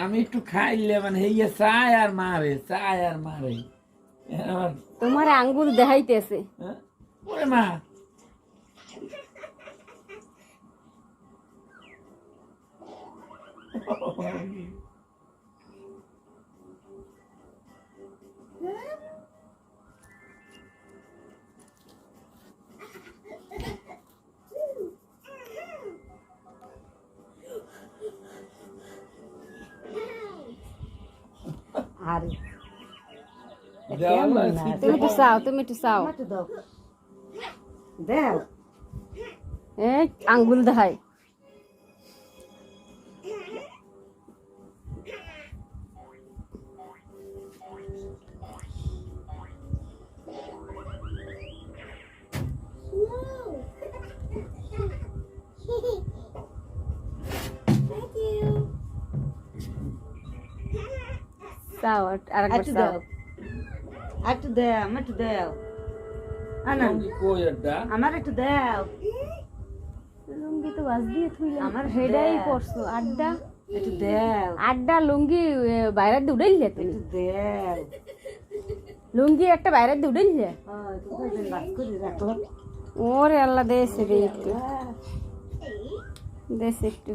আমি একটু খাইলে মানে হেইয়া চায় আর মারে তোমার আঙ্গুল দেখাইতেছে। ওরে মা আরে তুমি একটু চাও, তুমি একটু চাও। একটু দাও দেও এই আঙ্গুল দেখায়। চাও আরেকবার একটু চাও। দাও একটু দাও একটু দাও আনা কই এটা আমার একটু দাও লুঙ্গি তো বাজ দিয়ে থুইলাম, আমার হেডাই দেখ। পড়ছো। আড্ডা একটু দাও আড্ডা লুঙ্গি বাইরে দিয়ে উড়াইলে তুমি। একটু দাও লুঙ্গি একটা বাইরে দিয়ে উড়াইলে। তুমি দিন বাস করে রাখো ওরে আল্লাহ, দেশ রে একটু, দেশ একটু।